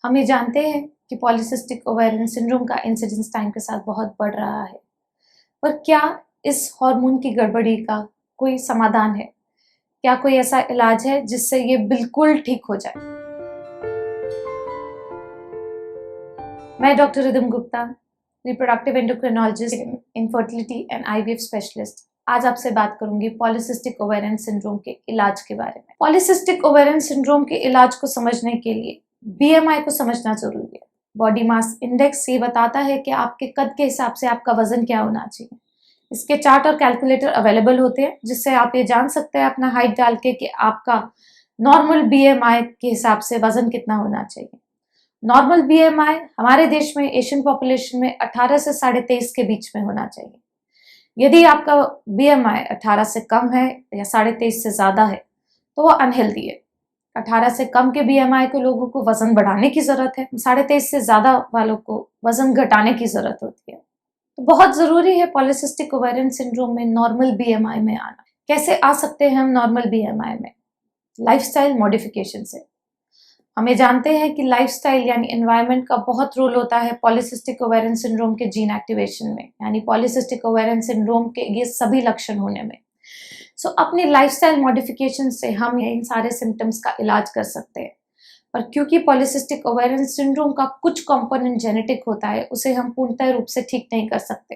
हम ये जानते हैं कि पॉलीसिस्टिक ओवेरियन सिंड्रोम का इंसिडेंस टाइम के साथ बहुत बढ़ रहा है, पर क्या इस हार्मोन की गड़बड़ी का कोई समाधान है? क्या कोई ऐसा इलाज है जिससे ये बिल्कुल ठीक हो जाए? मैं doctor rhythm Gupta, reproductive endocrinologist, infertility and IVF specialist, आज आपसे बात करूंगी पॉलीसिस्टिक ओवेरियन सिंड्रोम के इलाज के बारे में। पॉलीसिस्टिक ओवेरियन सिंड्रोम के इलाज को समझने के लिए बीएमआई को समझना जरूरी है। बॉडी मास इंडेक्स ये बताता है कि आपके कद के हिसाब से आपका वजन क्या होना चाहिए। इसके चार्ट और कैलकुलेटर अवेलेबल होते हैं, जिससे आप ये जान सकते हैं अपना हाइट डाल के कि आपका नॉर्मल बीएमआई के हिसाब से वजन कितना होना चाहिए। नॉर्मल बीएमआई हमारे देश में एशियन पॉपुलेशन में 18 से 23.5 के बीच में होना चाहिए। यदि आपका बीएमआई 18 से कम है या 23.5 से ज्यादा है तो वो अनहेल्दी है। 18 से कम के बीएमआई के लोगों को वजन बढ़ाने की जरूरत है, 23.5 से ज्यादा वालों को वजन घटाने की जरूरत होती है। तो बहुत जरूरी है पॉलीसिस्टिक ओवेरियन सिंड्रोम में नॉर्मल बीएमआई में आना। कैसे आ सकते हैं हम नॉर्मल बीएमआई में? लाइफस्टाइल मॉडिफिकेशन से। हमें जानते हैं कि लाइफस्टाइल यानी एनवायरनमेंट का बहुत रोल होता है पॉलीसिस्टिक ओवेरियन सिंड्रोम के जीन एक्टिवेशन में, यानी पॉलीसिस्टिक ओवेरियन सिंड्रोम के ये सभी लक्षण होने में। अपनी लाइफस्टाइल मॉडिफिकेशन से हम इन सारे सिम्टम्स का इलाज कर सकते हैं। पर क्योंकि पॉलीसिस्टिक ओवेरियन सिंड्रोम का कुछ कंपोनेंट जेनेटिक होता है, उसे हम पूर्णतः रूप से ठीक नहीं कर सकते।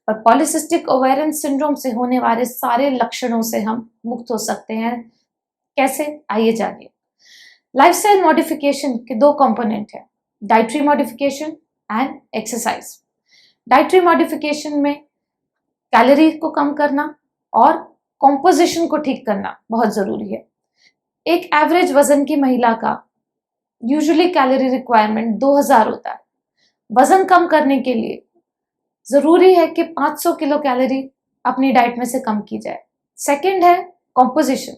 पर पॉलीसिस्टिक ओवेरियन सिंड्रोम से होने वाले सारे लक्षणों से हम मुक्त हो सकते हैं। कैसे? आइए जानिए। लाइफस्टाइल मॉडिफिकेशन के दो कंपोनेंट हैं, dietary modification and exercise. Dietary modification में कैलोरी को कम करना और कॉम्पोजिशन को ठीक करना बहुत जरूरी है। एक एवरेज वजन की महिला का यूजुअली कैलोरी रिक्वायरमेंट 2000 होता है। वजन कम करने के लिए जरूरी है कि 500 किलो कैलोरी अपनी डाइट में से कम की जाए। सेकंड है कॉम्पोजिशन।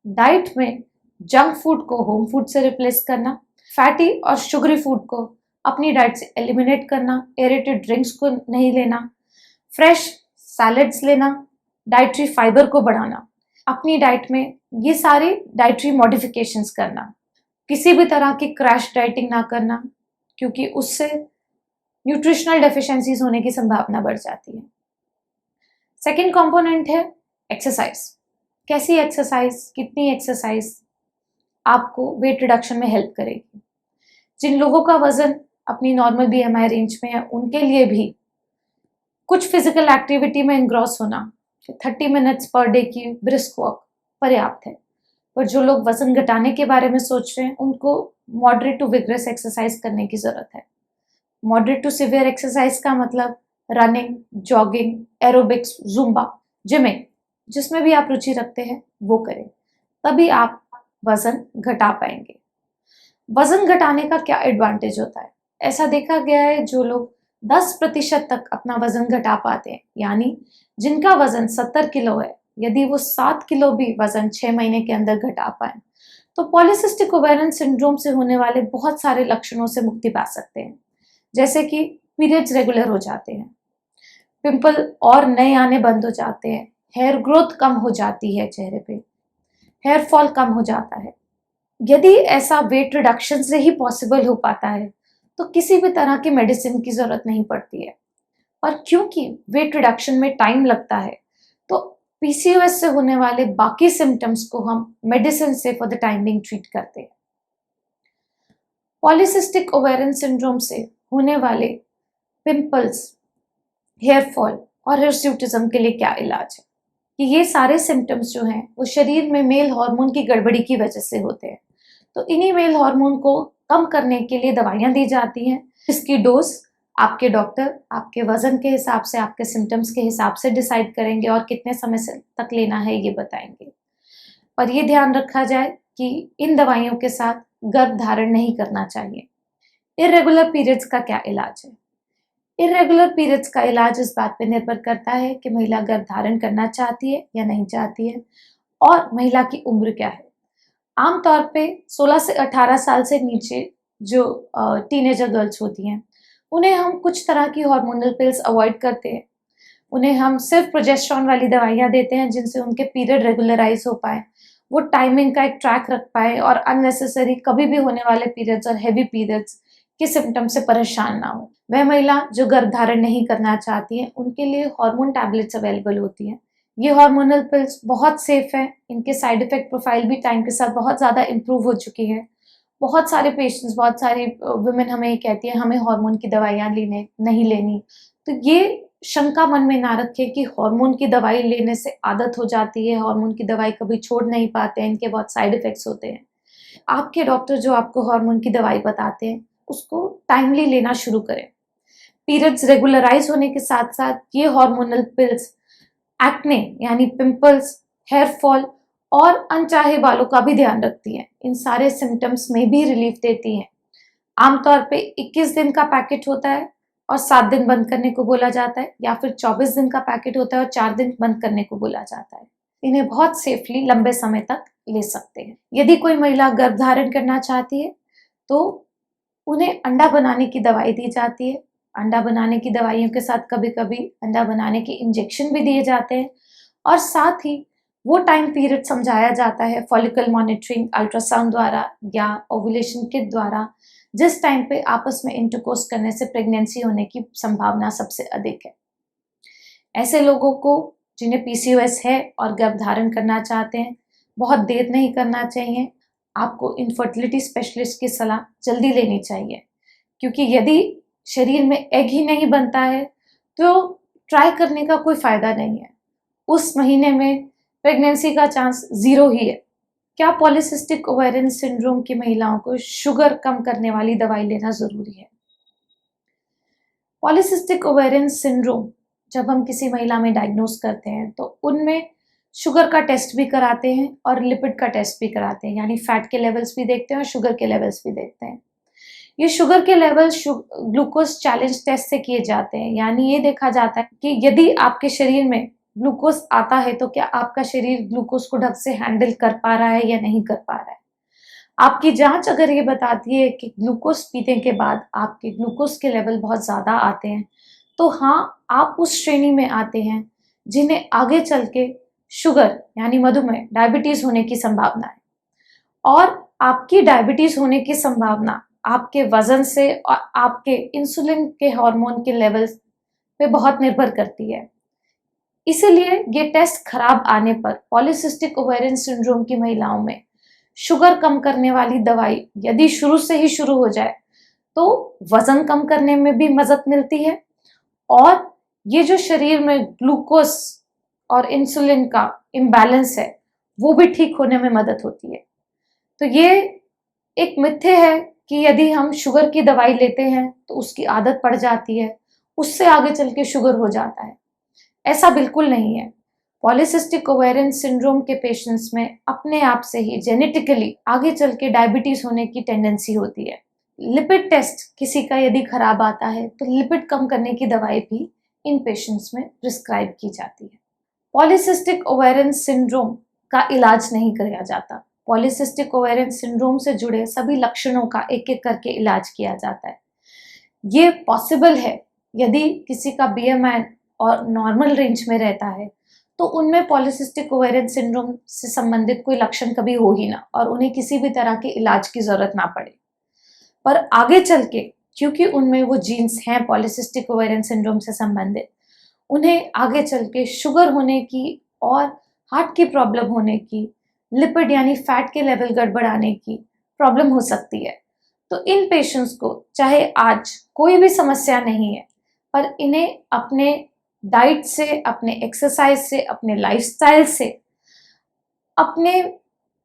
डाइट में जंक फूड को होम फूड से रिप्लेस करना, फैटी और शुगरी फूड को अपनी डाइट से एलिमिनेट करना, एरेटेड ड्रिंक्स को नहीं लेना, फ्रेश सैलेड्स लेना, डाइटरी फाइबर को बढ़ाना, अपनी डाइट में ये सारे डाइटरी मॉडिफिकेशंस करना। किसी भी तरह की क्रैश डाइटिंग ना करना, क्योंकि उससे न्यूट्रिशनल डेफिशिएंसीज होने की संभावना बढ़ जाती है। सेकेंड कंपोनेंट है एक्सरसाइज। कैसी एक्सरसाइज, कितनी एक्सरसाइज आपको वेट रिडक्शन में हेल्प करेगी। जिन लोगों का वजन अपनी नॉर्मल बीएमआई रेंज में है, उनके लिए भी कुछ फिजिकल एक्टिविटी में इंग्रॉस होना, 30 मिनट्स पर डे की ब्रिस्क वॉक पर्याप्त है। पर जो लोग वजन घटाने के बारे में सोच रहे हैं, उनको मॉडरेट टू विग्रेस एक्सरसाइज करने की जरूरत है। मॉडरेट टू सिवियर एक्सरसाइज का मतलब running, jogging, aerobics, Zumba, gymming, जिसमें भी आप रुचि रखते हैं वो करें, तभी आप वजन घटा पाएंगे। वजन घटाने का क्या एडवांटेज होता है? ऐसा देखा गया है जो लोग 10% तक अपना वजन घटा पाते हैं, यानी जिनका वजन 70 किलो है, यदि वो 7 किलो भी वजन 6 महीने के अंदर घटा पाए तो पॉलीसिस्टिक ओवेरियन सिंड्रोम से होने वाले बहुत सारे लक्षणों से मुक्ति पा सकते हैं। जैसे कि पीरियड्स रेगुलर हो जाते हैं, पिंपल और नए आने बंद हो जाते हैं, हेयर ग्रोथ कम हो जाती है, चेहरे पे हेयर फॉल कम हो जाता है। यदि ऐसा वेट रिडक्शन से ही पॉसिबल हो पाता है तो किसी भी तरह की मेडिसिन की जरूरत नहीं पड़ती है। और क्योंकि वेट रिडक्शन में टाइम लगता है, तो पीसीओएस से होने वाले बाकी सिम्टम्स को हम मेडिसिन से for the time being treat करते हैं। पॉलीसिस्टिक ओवेरियन सिंड्रोम से होने वाले पिंपल्स, हेयर फॉल और हिर्सुटिज्म के लिए क्या इलाज है? कि ये सारे सिम्टम्स जो हैं वो शरीर में मेल हार्मोन की गड़बड़ी की वजह से होते हैं। तो इन्हीं मेल हार्मोन को कम करने के लिए दवाइयां दी जाती हैं, इसकी डोज आपके डॉक्टर आपके वजन के हिसाब से, आपके सिम्टम्स के हिसाब से डिसाइड करेंगे और कितने समय से तक लेना है ये बताएंगे। पर यह ध्यान रखा जाए कि इन दवाइयों के साथ गर्भ धारण नहीं करना चाहिए। इर्रेगुलर पीरियड्स का क्या इलाज है? इरेगुलर पीरियड्स का इलाज इस बात पर निर्भर करता है कि महिला गर्भ धारण करना चाहती है या नहीं चाहती है और महिला की उम्र क्या है। आमतौर पे 16 से 18 साल से नीचे जो टीनेजर गर्ल्स होती हैं, उन्हें हम कुछ तरह की हार्मोनल पिल्स अवॉइड करते हैं। उन्हें हम सिर्फ प्रोजेस्टेरॉन वाली दवाइयाँ देते हैं जिनसे उनके पीरियड रेगुलराइज हो पाए। वो टाइमिंग का एक ट्रैक रख पाए और अननेसेसरी कभी भी होने वाले पीरियड्स और हैवी पीरियड्स के सिम्टम से परेशान ना हो। वह महिला जो गर्भधारण नहीं करना चाहती है, उनके लिए हार्मोन टैबलेट्स अवेलेबल होती हैं। ये हार्मोनल पिल्स बहुत सेफ है, इनके साइड इफेक्ट प्रोफाइल भी टाइम के साथ बहुत ज़्यादा इम्प्रूव हो चुकी है। बहुत सारे पेशेंट्स, बहुत सारी वुमेन हमें ये कहती है हमें हार्मोन की दवाइयाँ लेने नहीं लेनी। तो ये शंका मन में ना रखें कि हार्मोन की दवाई लेने से आदत हो जाती है, हार्मोन की दवाई कभी छोड़ नहीं पाते हैं, इनके बहुत साइड इफेक्ट्स होते हैं। आपके डॉक्टर जो आपको हार्मोन की दवाई बताते हैं, उसको टाइमली लेना शुरू करें। पीरियड्स रेगुलराइज होने के साथ साथ ये हार्मोनल पिल्स एक्ने यानी पिंपल्स, हेयर फॉल और अनचाहे बालों का भी ध्यान रखती हैं। इन सारे सिम्टम्स में भी रिलीफ देती हैं। आमतौर पे 21 दिन का पैकेट होता है और 7 दिन बंद करने को बोला जाता है, या फिर 24 दिन का पैकेट होता है और 4 दिन बंद करने को बोला जाता है। इन्हें बहुत सेफली लंबे समय तक ले सकते हैं। यदि कोई महिला गर्भधारण करना चाहती है तो उन्हें अंडा बनाने की दवाई दी जाती है। अंडा बनाने की दवाइयों के साथ कभी-कभी अंडा बनाने के इंजेक्शन भी दिए जाते हैं और साथ ही वो टाइम पीरियड समझाया जाता है फॉलिकल मॉनिटरिंग, अल्ट्रासाउंड द्वारा या ओव्यूलेशन किट द्वारा, जिस टाइम पे आपस में इंटरकोर्स करने से प्रेगनेंसी होने की संभावना सबसे अधिक है। ऐसे लोगों को जिन्हें पीसीओएस है और गर्भधारण करना चाहते हैं, बहुत देर नहीं करना चाहिए। आपको इनफर्टिलिटी स्पेशलिस्ट की सलाह जल्दी लेनी चाहिए, क्योंकि यदि शरीर में एग ही नहीं बनता है तो ट्राई करने का कोई फायदा नहीं है। उस महीने में प्रेगनेंसी का चांस 0 ही है। क्या पॉलीसिस्टिक ओवेरियन सिंड्रोम की महिलाओं को शुगर कम करने वाली दवाई लेना जरूरी है? पॉलीसिस्टिक ओवेरियन सिंड्रोम जब हम किसी महिला में डायग्नोस करते हैं तो उनमें शुगर का टेस्ट भी कराते हैं और लिपिड का टेस्ट भी कराते हैं, यानी फैट के लेवल्स भी देखते हैं और शुगर के लेवल्स भी देखते हैं। ये शुगर के लेवल ग्लूकोज चैलेंज टेस्ट से किए जाते हैं, यानी ये देखा जाता है कि यदि आपके शरीर में ग्लूकोज आता है तो क्या आपका शरीर ग्लूकोज को ढंग से हैंडल कर पा रहा है या नहीं कर पा रहा है। आपकी जांच अगर ये बताती है कि ग्लूकोज पीने के बाद आपके ग्लूकोज के लेवल बहुत ज़्यादा आते हैं, तो हाँ, आप उस श्रेणी में आते हैं जिन्हें आगे चल के शुगर यानी मधुमेह, डायबिटीज़ होने की संभावना है। और आपकी डायबिटीज़ होने की संभावना आपके वज़न से और आपके इंसुलिन के हार्मोन के लेवल्स पे बहुत निर्भर करती है। इसीलिए ये टेस्ट खराब आने पर पॉलीसिस्टिक ओवेरियन सिंड्रोम की महिलाओं में शुगर कम करने वाली दवाई यदि शुरू से ही शुरू हो जाए तो वजन कम करने में भी मदद मिलती है और ये जो शरीर में ग्लूकोज और इंसुलिन का इम्बैलेंस है वो भी ठीक होने में मदद होती है। तो ये एक मिथ्य है कि यदि हम शुगर की दवाई लेते हैं तो उसकी आदत पड़ जाती है, उससे आगे चल के शुगर हो जाता है। ऐसा बिल्कुल नहीं है। पॉलीसिस्टिक ओवेरियन सिंड्रोम के पेशेंट्स में अपने आप से ही जेनेटिकली आगे चल के डायबिटीज होने की टेंडेंसी होती है। लिपिड टेस्ट किसी का यदि खराब आता है तो लिपिड कम करने की दवाई भी इन पेशेंट्स में प्रिस्क्राइब की जाती है। पॉलीसिस्टिक ओवेरियन सिंड्रोम का इलाज नहीं किया जाता। पॉलीसिस्टिक ओवेरियन सिंड्रोम से जुड़े सभी लक्षणों का एक एक करके इलाज किया जाता है। ये पॉसिबल है यदि किसी का बीएमआई और नॉर्मल रेंज में रहता है तो उनमें पॉलीसिस्टिक ओवेरियन सिंड्रोम से संबंधित कोई लक्षण कभी हो ही ना और उन्हें किसी भी तरह के इलाज की जरूरत ना पड़े। पर आगे चल के क्योंकि उनमें वो जीन्स हैं पॉलीसिस्टिक ओवेरियन सिंड्रोम से संबंधित, उन्हें आगे चल के शुगर होने की और हार्ट की प्रॉब्लम होने की, लिपिड यानी फैट के लेवल गड़बड़ाने की प्रॉब्लम हो सकती है। तो इन पेशेंट्स को चाहे आज कोई भी समस्या नहीं है, पर इन्हें अपने डाइट से, अपने एक्सरसाइज से, अपने लाइफस्टाइल से अपने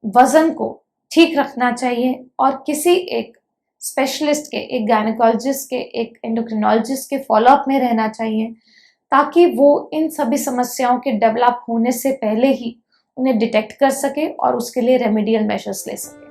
वजन को ठीक रखना चाहिए और किसी एक स्पेशलिस्ट के, एक गायनेकोलॉजिस्ट के, एक एंडोक्रिनोलॉजिस्ट के फॉलोअप में रहना चाहिए ताकि वो इन सभी समस्याओं के डेवलप होने से पहले ही उन्हें डिटेक्ट कर सके और उसके लिए रेमेडियल मेजर्स ले सके।